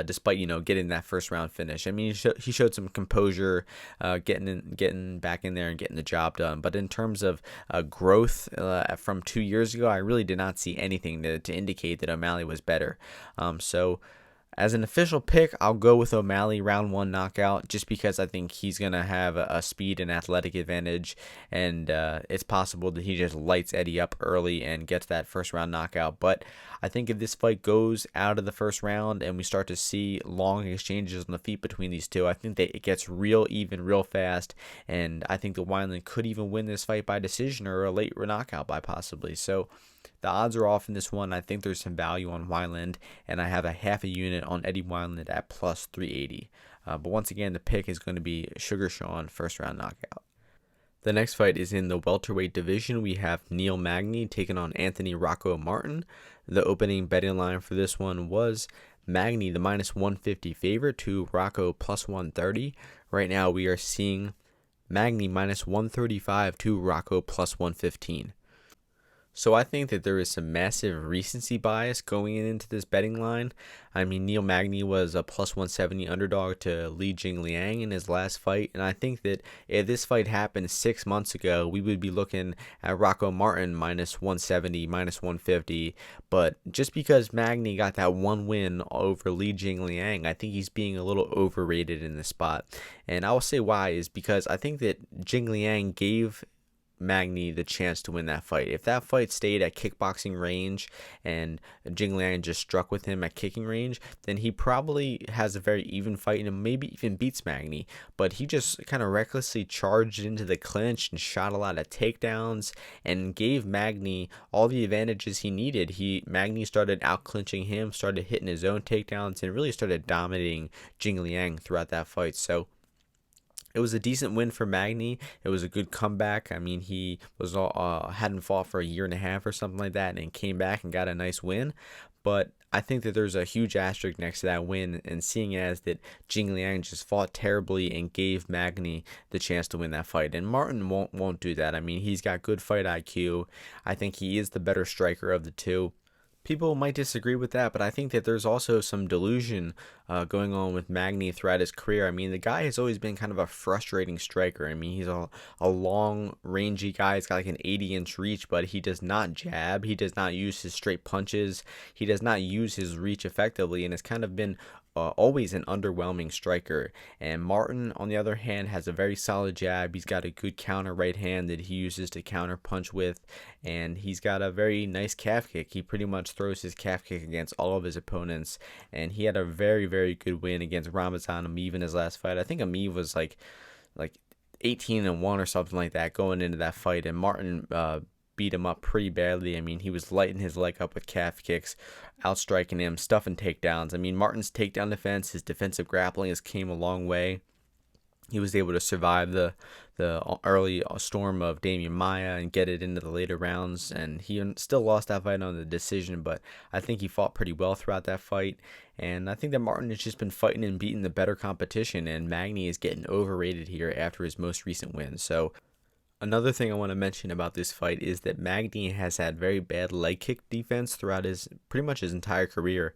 Despite getting that first round finish, I mean he showed some composure, getting back in there and getting the job done. But in terms of growth from 2 years ago, I really did not see anything to indicate that O'Malley was better. So as an official pick, I'll go with O'Malley round 1 knockout, just because I think he's going to have a speed and athletic advantage, and it's possible that he just lights Eddie up early and gets that first round knockout. But I think if this fight goes out of the first round and we start to see long exchanges on the feet between these two, I think that it gets real even real fast, and I think the Wineland could even win this fight by decision or a late knockout by possibly. So the odds are off in this one. I think there's some value on Wineland, and I have a half a unit on Eddie Wineland at plus 380. But once again, the pick is going to be Sugar Sean, first round knockout. The next fight is in the welterweight division. We have Neil Magny taking on Anthony Rocco Martin. The opening betting line for this one was Magny, the minus 150 favorite, to Rocco plus 130. Right now we are seeing Magny minus 135 to Rocco plus 115. So I think that there is some massive recency bias going into this betting line. I mean, Neil Magny was a plus 170 underdog to Li Jingliang in his last fight, and I think that if this fight happened 6 months ago, we would be looking at Rocco Martin minus 170, minus 150. But just because Magny got that one win over Li Jingliang, I think he's being a little overrated in this spot. And I will say why is because I think that Jingliang gave Magny the chance to win that fight. If that fight stayed at kickboxing range and Jingliang just struck with him at kicking range, then he probably has a very even fight and maybe even beats Magny. But he just kind of recklessly charged into the clinch and shot a lot of takedowns and gave Magny all the advantages he needed. Magny started out clinching him, started hitting his own takedowns, and really started dominating Jingliang throughout that fight. So it was a decent win for Magny. It was a good comeback. I mean, he was hadn't fought for a year and a half or something like that, and came back and got a nice win. But I think that there's a huge asterisk next to that win, and seeing as that Jingliang just fought terribly and gave Magny the chance to win that fight. And Martin won't do that. I mean, he's got good fight IQ. I think he is the better striker of the two. People might disagree with that, but I think that there's also some delusion going on with Magny throughout his career. I mean, the guy has always been kind of a frustrating striker. I mean, he's a long, rangy guy. He's got like an 80-inch reach, but he does not jab. He does not use his straight punches. He does not use his reach effectively, and it's kind of been always an underwhelming striker. And Martin, on the other hand, has a very solid jab. He's got a good counter right hand that he uses to counter punch with, and he's got a very nice calf kick. He pretty much throws his calf kick against all of his opponents, and he had a very, very good win against Ramazan Ameev in his last fight. I think Ameev was like 18-1 or something like that going into that fight, and Martin beat him up pretty badly. I mean, he was lighting his leg up with calf kicks, outstriking him, stuffing takedowns. I mean, Martin's takedown defense, his defensive grappling has came a long way. He was able to survive the early storm of Damian Maia and get it into the later rounds, and he still lost that fight on the decision, but I think he fought pretty well throughout that fight. And I think that Martin has just been fighting and beating the better competition, and Magny is getting overrated here after his most recent win. So Another thing I want to mention about this fight is that Magny has had very bad leg kick defense throughout pretty much his entire career.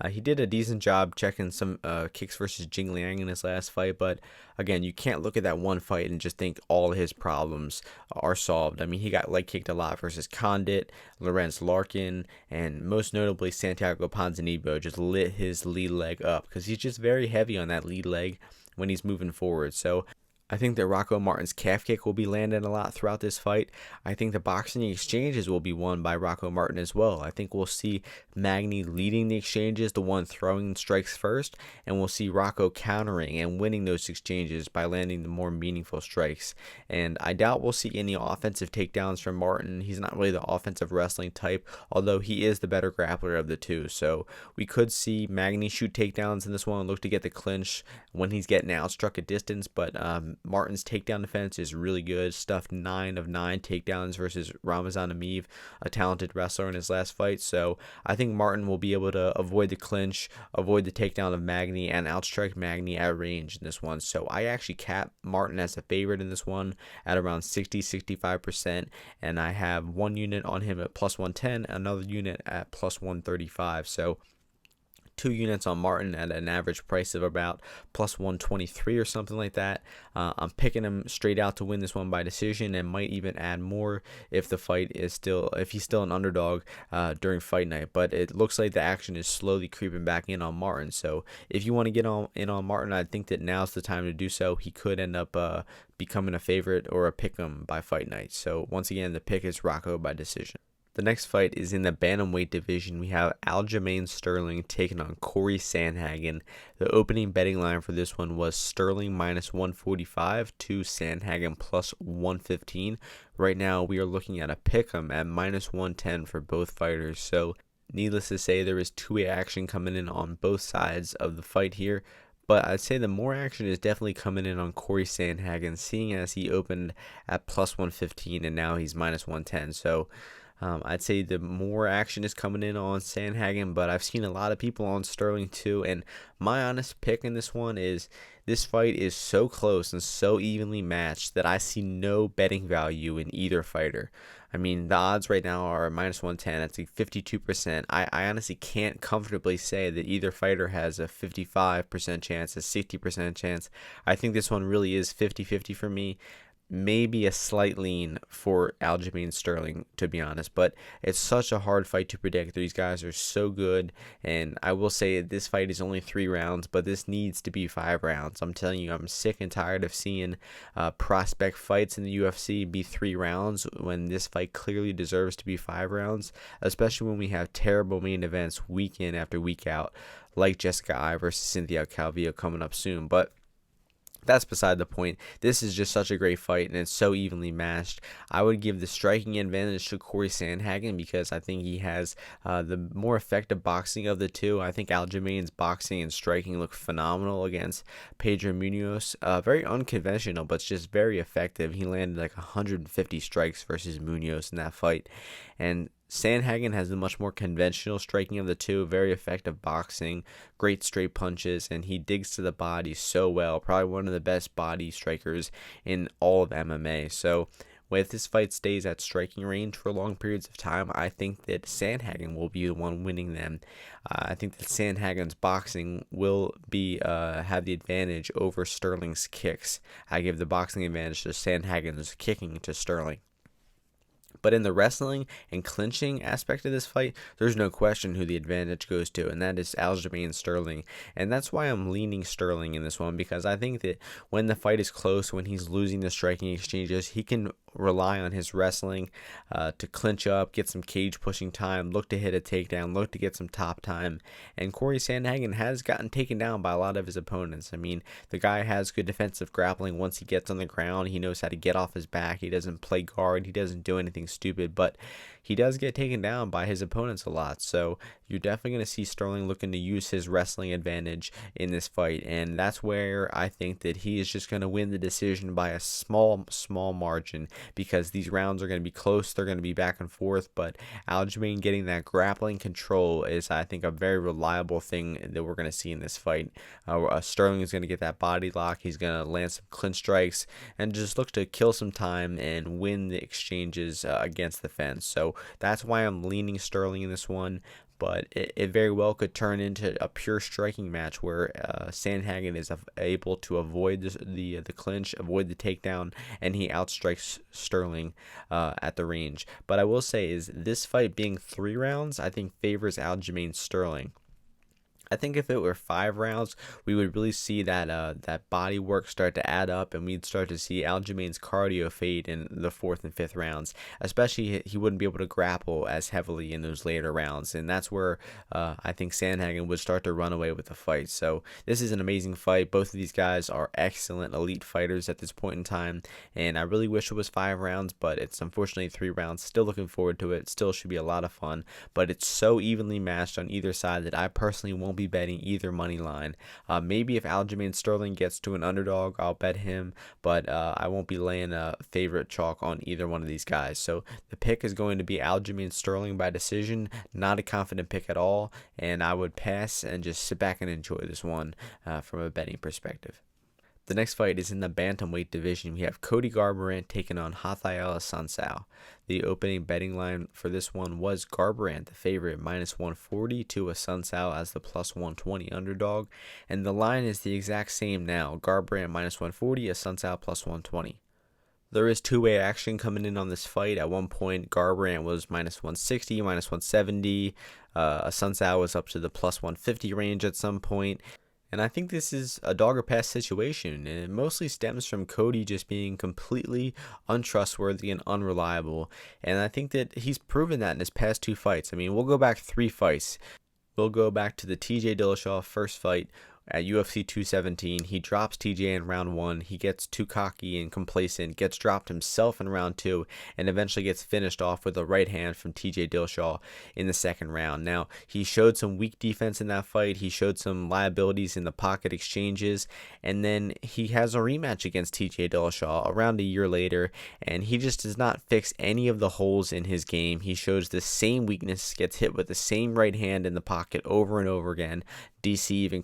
He did a decent job checking some kicks versus Jing Liang in his last fight, but again, you can't look at that one fight and just think all his problems are solved. I mean, he got leg kicked a lot versus Condit, Lorenz Larkin, and most notably Santiago Ponzinibbio just lit his lead leg up because he's just very heavy on that lead leg when he's moving forward. So I think that Rocco Martin's calf kick will be landing a lot throughout this fight. I think the boxing exchanges will be won by Rocco Martin as well. I think we'll see Magny leading the exchanges, the one throwing strikes first, and we'll see Rocco countering and winning those exchanges by landing the more meaningful strikes. And I doubt we'll see any offensive takedowns from Martin. He's not really the offensive wrestling type, although he is the better grappler of the two. So we could see Magny shoot takedowns in this one and look to get the clinch when he's getting outstruck at distance, but Martin's takedown defense is really good. Stuffed 9 of 9 takedowns versus Ramazan Ameev, a talented wrestler in his last fight. So I think Martin will be able to avoid the clinch, avoid the takedown of Magny, and outstrike Magny at range in this one. So I actually cap Martin as a favorite in this one at around 60-65%, and I have one unit on him at plus 110, another unit at plus 135. So 2 units on Martin at an average price of about plus 123 or something like that. I'm picking him straight out to win this one by decision, and might even add more if he's still an underdog during fight night. But it looks like the action is slowly creeping back in on Martin. So if you want to get in on Martin, I think that now's the time to do so. He could end up becoming a favorite or a pick'em by fight night. So once again, the pick is Rocco by decision. The next fight is in the bantamweight division. We have Aljamain Sterling taking on Corey Sandhagen. The opening betting line for this one was Sterling minus 145 to Sandhagen plus 115. Right now, we are looking at a pick'em at minus 110 for both fighters. So, needless to say, there is two-way action coming in on both sides of the fight here. But I'd say the more action is definitely coming in on Corey Sandhagen, seeing as he opened at plus 115 and now he's minus 110. So I'd say the more action is coming in on Sandhagen, but I've seen a lot of people on Sterling too. And my honest pick in this one is this fight is so close and so evenly matched that I see no betting value in either fighter. I mean, the odds right now are minus 110. That's like 52%. I honestly can't comfortably say that either fighter has a 55% chance, a 60% chance. I think this one really is 50-50 for me. Maybe a slight lean for Aljamain Sterling, to be honest, but it's such a hard fight to predict. These guys are so good, and I will say this fight is only 3 rounds, but this needs to be 5 rounds. I'm telling you, I'm sick and tired of seeing prospect fights in the UFC be 3 rounds when this fight clearly deserves to be 5 rounds, especially when we have terrible main events week in after week out, like Jessica Eye versus Cynthia Calvillo coming up soon. But that's beside the point. This is just such a great fight, and it's so evenly matched. I would give the striking advantage to Corey Sandhagen because I think he has the more effective boxing of the two. I think Aljamain's boxing and striking look phenomenal against Pedro Munoz. Very unconventional, but it's just very effective. He landed like 150 strikes versus Munoz in that fight. And Sandhagen has the much more conventional striking of the two, very effective boxing, great straight punches, and he digs to the body so well. Probably one of the best body strikers in all of MMA. So if this fight stays at striking range for long periods of time, I think that Sandhagen will be the one winning them. I think that Sandhagen's boxing will be have the advantage over Sterling's kicks. I give the boxing advantage to Sandhagen's kicking to Sterling. But in the wrestling and clinching aspect of this fight, there's no question who the advantage goes to, and that is Aljamain Sterling. And that's why I'm leaning Sterling in this one, because I think that when the fight is close, when he's losing the striking exchanges, he can rely on his wrestling to clinch up, get some cage pushing time, look to hit a takedown, look to get some top time. And Corey Sandhagen has gotten taken down by a lot of his opponents. I mean, the guy has good defensive grappling once he gets on the ground. He knows how to get off his back. He doesn't play guard. He doesn't do anything stupid, but he does get taken down by his opponents a lot. So you're definitely going to see Sterling looking to use his wrestling advantage in this fight, and that's where I think that he is just going to win the decision by a small margin. because these rounds are going to be close. They're going to be back and forth, but Aljamain getting that grappling control is, I think, a very reliable thing that we're going to see in this fight. Sterling is going to get that body lock. He's going to land some clinch strikes and just look to kill some time and win the exchanges against the fence. So that's why I'm leaning Sterling in this one. But it very well could turn into a pure striking match where Sandhagen is able to avoid the clinch, avoid the takedown, and he outstrikes Sterling at the range. But I will say is this fight being 3 rounds, I think favors Aljamain Sterling. I think if it were 5 rounds, we would really see that body work start to add up, and we'd start to see Aljamain's cardio fade in the 4th and 5th rounds. Especially, he wouldn't be able to grapple as heavily in those later rounds, and that's where I think Sandhagen would start to run away with the fight. So this is an amazing fight. Both of these guys are excellent elite fighters at this point in time, and I really wish it was 5 rounds, but it's unfortunately 3 rounds. Still looking forward to it. Still should be a lot of fun, but it's so evenly matched on either side that I personally won't be betting either money line. Maybe if Aljamain Sterling gets to an underdog, I'll bet him, but I won't be laying a favorite chalk on either one of these guys. So the pick is going to be Aljamain Sterling by decision. Not a confident pick at all, and I would pass and just sit back and enjoy this one from a betting perspective. The next fight is in the bantamweight division. We have Cody Garbrandt taking on Raphael Assuncao. The opening betting line for this one was Garbrandt, the favorite, -140 to Assuncao as the +120 underdog. And the line is the exact same now. Garbrandt -140, Assuncao +120. There is two-way action coming in on this fight. At one point, Garbrandt was -160, -170. Assuncao was up to the +150 range at some point. And I think this is a dog or pass situation, and it mostly stems from Cody just being completely untrustworthy and unreliable. And I think that he's proven that in his past 2 fights. I mean, we'll go back 3 fights. We'll go back to the TJ Dillashaw first fight at UFC 217. He drops TJ in round 1. He gets too cocky and complacent, gets dropped himself in round 2, and eventually gets finished off with a right hand from TJ Dillashaw in the 2nd round. Now, he showed some weak defense in that fight. He showed some liabilities in the pocket exchanges, and then he has a rematch against TJ Dillashaw around a year later, and he just does not fix any of the holes in his game. He shows the same weakness, gets hit with the same right hand in the pocket over and over again. DC even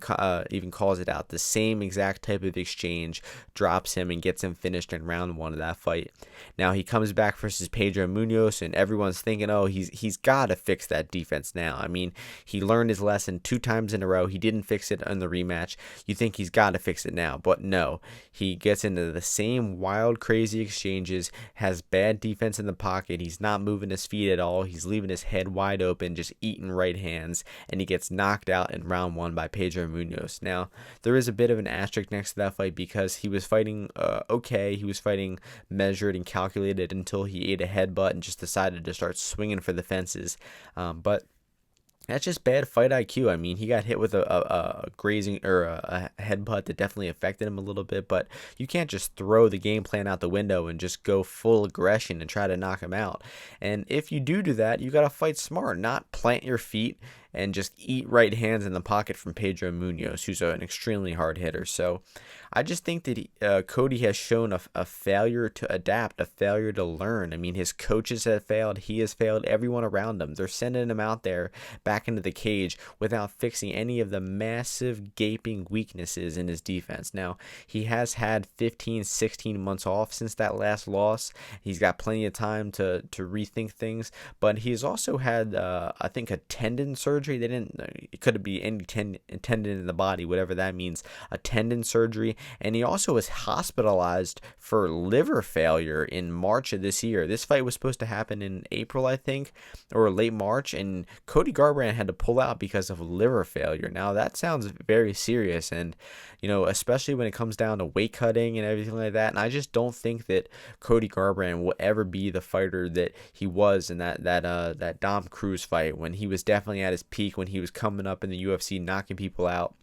calls it out. The same exact type of exchange drops him and gets him finished in round 1 of that fight. Now he comes back versus Pedro Munoz, and everyone's thinking, oh, he's got to fix that defense now. I mean, he learned his lesson 2 times in a row. He didn't fix it in the rematch. You think he's got to fix it now, but no. He gets into the same wild, crazy exchanges, has bad defense in the pocket. He's not moving his feet at all. He's leaving his head wide open, just eating right hands, and he gets knocked out in round 1 by Pedro Munoz. Now, there is a bit of an asterisk next to that fight because he was fighting okay. He was fighting measured and calculated until he ate a headbutt and just decided to start swinging for the fences. But that's just bad fight IQ. I mean, he got hit with a grazing or a headbutt that definitely affected him a little bit, but you can't just throw the game plan out the window and just go full aggression and try to knock him out. And if you do that, you got to fight smart, not plant your feet and just eat right hands in the pocket from Pedro Munoz, who's an extremely hard hitter. So I just think that Cody has shown a failure to adapt, a failure to learn. I mean, his coaches have failed. He has failed. Everyone around him. They're sending him out there back into the cage without fixing any of the massive gaping weaknesses in his defense. Now, he has had 15, 16 months off since that last loss. He's got plenty of time to rethink things, but he's also had, I think, a tendon surgery. It could be any tendon in the body, whatever that means, a tendon surgery. And he also was hospitalized for liver failure in March of this year. This fight was supposed to happen in April, I think, or late March, and Cody Garbrandt had to pull out because of liver failure. Now, that sounds very serious, and, you know, especially when it comes down to weight cutting and everything like that. And I just don't think that Cody Garbrandt will ever be the fighter that he was in that Dom Cruz fight, when he was definitely at his peak, when he was coming up in the UFC, knocking people out.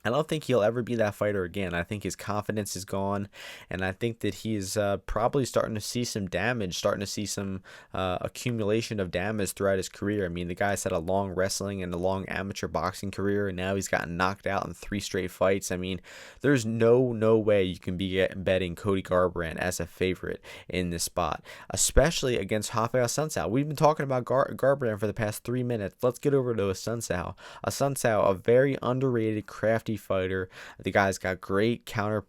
I don't think he'll ever be that fighter again. I think his confidence is gone, and I think that he is probably starting to see some damage, starting to see some accumulation of damage throughout his career. I mean, the guy's had a long wrestling and a long amateur boxing career, and now he's gotten knocked out in 3 straight fights. I mean, there's no way you can be betting Cody Garbrandt as a favorite in this spot, especially against Rafael Assuncao. We've been talking about Garbrandt for the past 3 minutes. Let's get over to Assuncao. Assuncao, a very underrated, crafty fighter. The guy's got great counter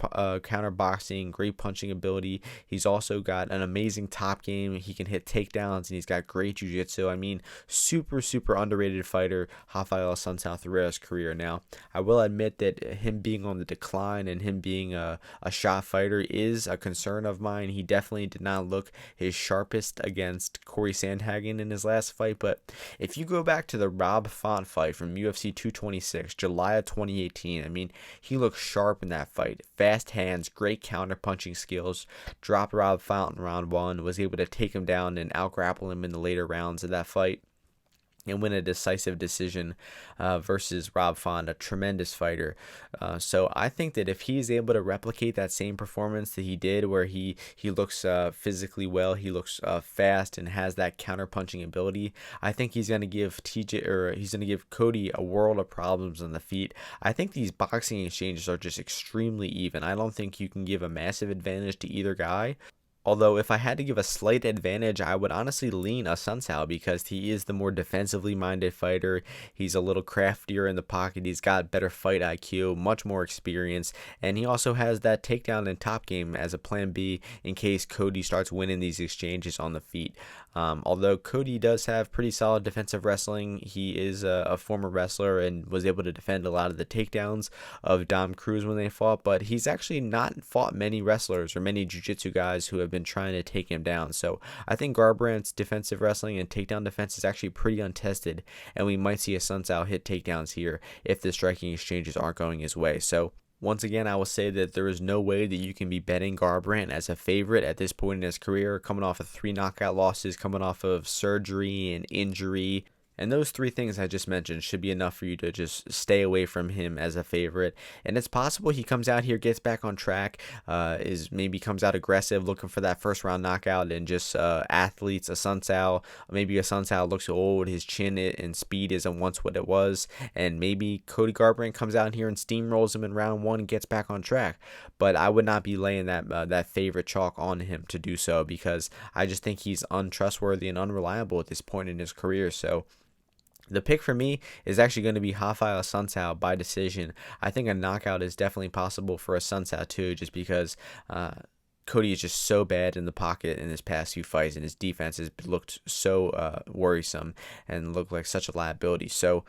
boxing, great punching ability. He's also got an amazing top game. He can hit takedowns, and he's got great jiu-jitsu. I mean, super underrated fighter, Rafael Assuncao, throughout his career. Now, I will admit that him being on the decline and him being a shot fighter is a concern of mine. He definitely did not look his sharpest against Corey Sandhagen in his last fight, but if you go back to the Rob Font fight from UFC 226, July of 2018, I mean, he looked sharp in that fight. Fast hands, great counter punching skills, dropped Rob Font in round 1, was able to take him down and out-grapple him in the later rounds of that fight and win a decisive decision versus Rob Font, a tremendous fighter. So I think that if he's able to replicate that same performance that he did, where he looks physically well, he looks fast and has that counter punching ability, I think he's going to give Cody a world of problems on the feet. I think these boxing exchanges are just extremely even. I don't think you can give a massive advantage to either guy. Although, if I had to give a slight advantage, I would honestly lean Assuncao because he is the more defensively minded fighter. He's a little craftier in the pocket. He's got better fight IQ, much more experience, and he also has that takedown and top game as a plan B in case Cody starts winning these exchanges on the feet. Although Cody does have pretty solid defensive wrestling, he is a former wrestler and was able to defend a lot of the takedowns of Dom Cruz when they fought, but he's actually not fought many wrestlers or many jiu-jitsu guys who have been trying to take him down. So I think Garbrandt's defensive wrestling and takedown defense is actually pretty untested, and we might see Assuncao hit takedowns here if the striking exchanges aren't going his way. So once again, I will say that there is no way that you can be betting Garbrandt as a favorite at this point in his career, coming off of 3 knockout losses, coming off of surgery and injury. And those 3 things I just mentioned should be enough for you to just stay away from him as a favorite. And it's possible he comes out here, gets back on track, maybe comes out aggressive, looking for that first round knockout, and just athletes Assuncao. Maybe Assuncao looks old, his chin and speed isn't once what it was, and maybe Cody Garbrandt comes out here and steamrolls him in round 1 and gets back on track. But I would not be laying that favorite chalk on him to do so, because I just think he's untrustworthy and unreliable at this point in his career. So the pick for me is actually going to be Rafael Assuncao by decision. I think a knockout is definitely possible for Assuncao too, just because Cody is just so bad in the pocket in his past few fights, and his defense has looked so worrisome and looked like such a liability. So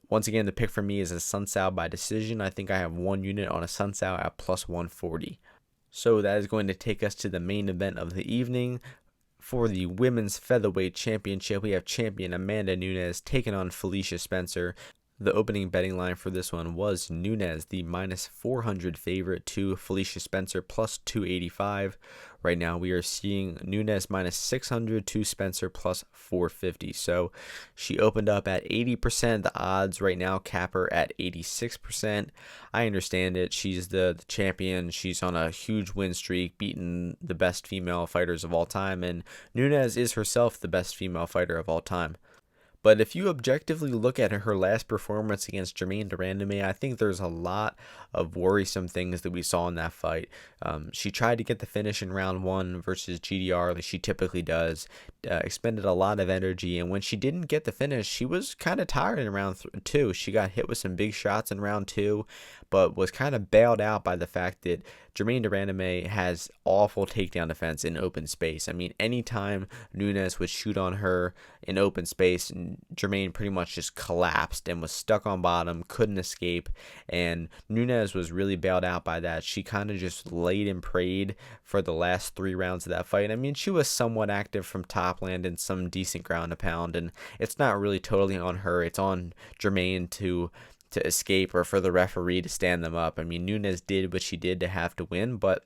once again, the pick for me is Assuncao by decision. I think I have 1 unit on Assuncao at plus 140. So that is going to take us to the main event of the evening. For the women's featherweight championship, we have champion Amanda Nunes taking on Felicia Spencer. The opening betting line for this one was Nunes, the minus 400 favorite, to Felicia Spencer plus 285. Right now we are seeing Nunes minus 600 to Spencer plus 450. So she opened up at 80%. The odds right now cap her at 86%. I understand it. She's the champion. She's on a huge win streak, beating the best female fighters of all time. And Nunes is herself the best female fighter of all time. But if you objectively look at her last performance against Germaine de Randamie, I think there's a lot of worrisome things that we saw in that fight. She tried to get the finish in round 1 versus GDR, like she typically does, expended a lot of energy, and when she didn't get the finish, she was kind of tired in round 2. She got hit with some big shots in round 2, but was kind of bailed out by the fact that Germaine de Randamie has awful takedown defense in open space. I mean, anytime Nunes would shoot on her in open space, Germaine pretty much just collapsed and was stuck on bottom, couldn't escape, and Nunes was really bailed out by that. She kind of just laid and prayed for the last 3 rounds of that fight. I mean, she was somewhat active from top land and some decent ground to pound, and it's not really totally on her. It's on Germaine to escape or for the referee to stand them up. I mean, Nunes did what she did to have to win, but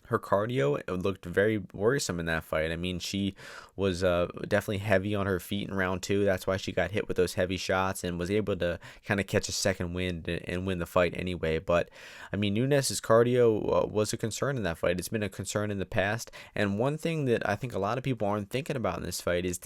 her cardio looked very worrisome in that fight. I mean, she was definitely heavy on her feet in round 2. That's why she got hit with those heavy shots and was able to kind of catch a second wind and win the fight anyway. But, I mean, Nunes' cardio was a concern in that fight. It's been a concern in the past. And one thing that I think a lot of people aren't thinking about in this fight is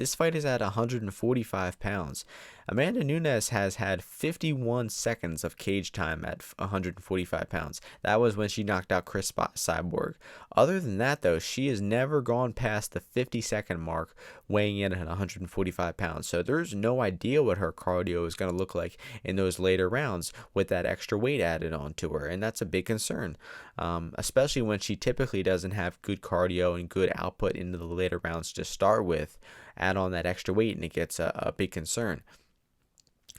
at 145 pounds. Amanda Nunes has had 51 seconds of cage time at 145 pounds. That was when she knocked out Cris Cyborg. Other than that, though, she has never gone past the 50-second mark weighing in at 145 pounds. So there's no idea what her cardio is going to look like in those later rounds with that extra weight added onto her. And that's a big concern, especially when she typically doesn't have good cardio and good output into the later rounds to start with. Add on that extra weight and it gets a big concern.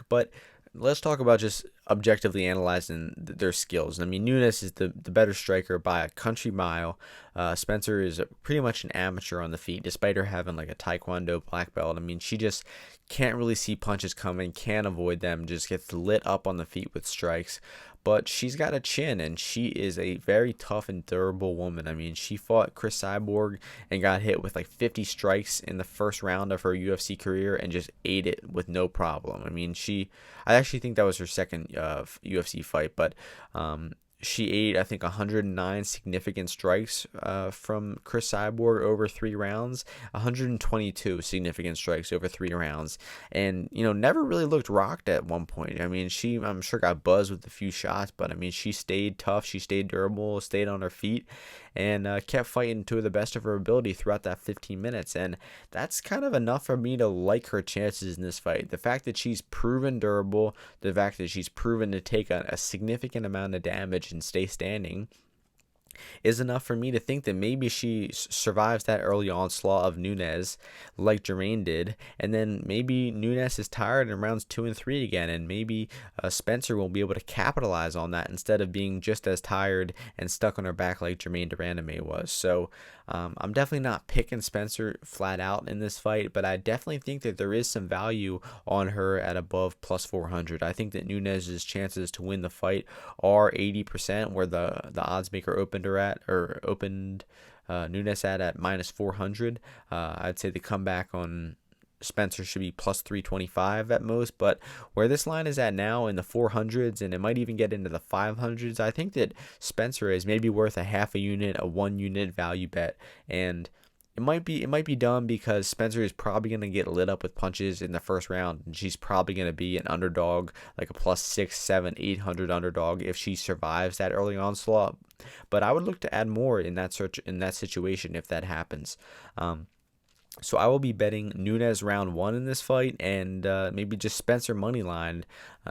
But let's talk about just objectively analyzing their skills. I mean, Nunes is the better striker by a country mile. Spencer is pretty much an amateur on the feet, despite her having like a Taekwondo black belt. I mean, she just can't really see punches coming, can't avoid them, just gets lit up on the feet with strikes. But she's got a chin, and she is a very tough and durable woman. I mean, she fought Cris Cyborg and got hit with like 50 strikes in the first round of her UFC career and just ate it with no problem. I mean, I actually think that was her second UFC fight, but she ate, I think, 109 significant strikes from Cris Cyborg over 3 rounds, 122 significant strikes over 3 rounds, and, never really looked rocked at one point. I mean, I'm sure got buzzed with a few shots, but, I mean, she stayed tough, she stayed durable, stayed on her feet, and kept fighting to the best of her ability throughout that 15 minutes, and that's kind of enough for me to like her chances in this fight. The fact that she's proven durable, the fact that she's proven to take a significant amount of damage and stay standing is enough for me to think that maybe she survives that early onslaught of Nunes like Germaine did, and then maybe Nunes is tired in rounds 2 and 3 again, and maybe Spencer will be able to capitalize on that instead of being just as tired and stuck on her back like Germaine de Randamie was. So I'm definitely not picking Spencer flat out in this fight, but I definitely think that there is some value on her at above plus 400. I think that Nunes' chances to win the fight are 80%, where the odds maker opened Nunes at minus 400. I'd say the comeback on Spencer should be plus 325 at most, but where this line is at now in the 400s, and it might even get into the 500s, I think that Spencer is maybe worth a half a unit, a 1 unit value bet, and it might be dumb because Spencer is probably going to get lit up with punches in the first round, and she's probably going to be an underdog, like a plus 6, 7, 800 underdog if she survives that early onslaught. But I would look to add more in that situation if that happens. So I will be betting Nunes round 1 in this fight, and maybe just Spencer money line,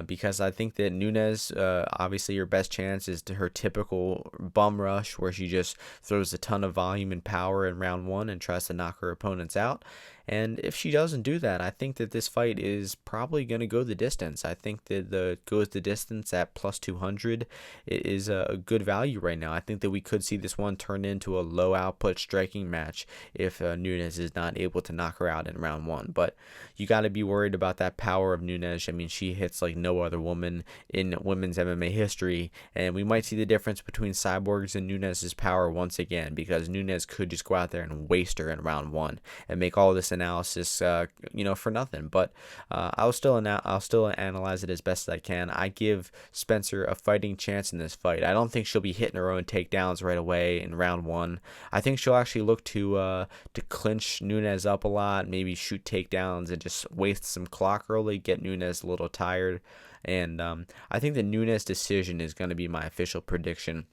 because I think that Nunes, obviously her best chance is to her typical bum rush where she just throws a ton of volume and power in round 1 and tries to knock her opponents out. And if she doesn't do that, I think that this fight is probably going to go the distance. I think that goes the distance at plus 200 is a good value right now. I think that we could see this one turn into a low output striking match if Nunes is not able to knock her out in round 1. But you got to be worried about that power of Nunes. I mean, she hits like no other woman in women's MMA history, and we might see the difference between Cyborg's and Nunes' power once again, because Nunes could just go out there and waste her in round 1 and make all this analysis for nothing. But I'll still analyze it as best as I can. I give Spencer a fighting chance in this fight. I don't think she'll be hitting her own takedowns right away in round 1. I think she'll actually look to clinch Nunes up a lot, maybe shoot takedowns and just waste some clock early, get Nunes a little tired. And I think the Nunes decision is going to be my official prediction.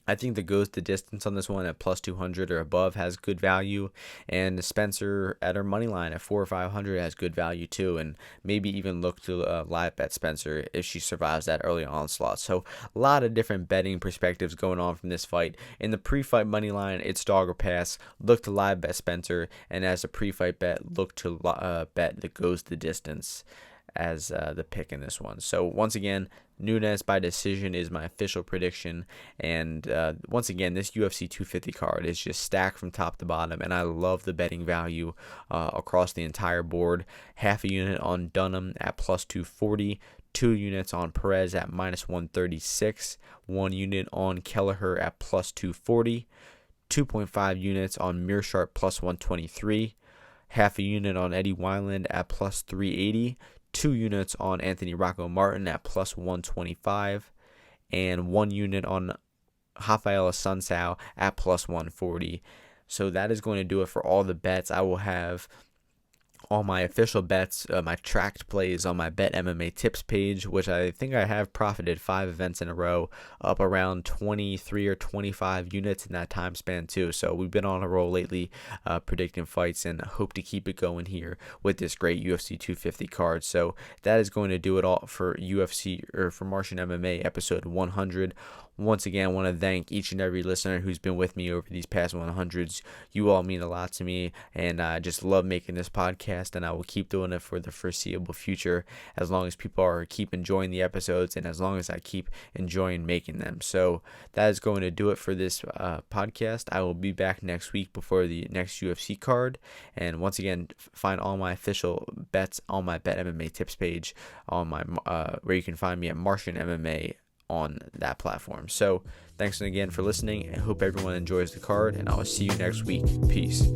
I think the goes the distance on this one at plus 200 or above has good value, and Spencer at her money line at 4 or 500 has good value too, and maybe even look to live bet Spencer if she survives that early onslaught. So a lot of different betting perspectives going on from this fight. In the pre-fight money line, it's dog or pass. Look to live bet Spencer, and as a pre-fight bet, look to bet that goes the distance as the pick in this one. So once again, Nunes by decision is my official prediction, and once again, this UFC 250 card is just stacked from top to bottom, and I love the betting value across the entire board. Half a unit on Dunham at plus 240, 2 units on Perez at minus 136, 1 unit on Kelleher at plus 240, 2.5 units on Meerschaert plus 123, half a unit on Eddie Wineland at plus 380, 2 units on Anthony Rocco Martin at plus 125, and 1 unit on Rafael Assuncao at plus 140. So that is going to do it for all the bets. I will have all my official bets, my tracked plays on my Bet MMA tips page, which I think I have profited 5 events in a row, up around 23 or 25 units in that time span too. So we've been on a roll lately, predicting fights, and hope to keep it going here with this great UFC 250 card. So that is going to do it all for UFC, or for Martian MMA episode 100. Once again, I want to thank each and every listener who's been with me over these past 100s. You all mean a lot to me, and I just love making this podcast, and I will keep doing it for the foreseeable future as long as people keep enjoying the episodes and as long as I keep enjoying making them. So that is going to do it for this podcast. I will be back next week before the next UFC card, and once again, find all my official bets on my Bet MMA tips page on my where you can find me at Martian MMA on that platform. So thanks again for listening. I hope everyone enjoys the card, and I will see you next week. Peace.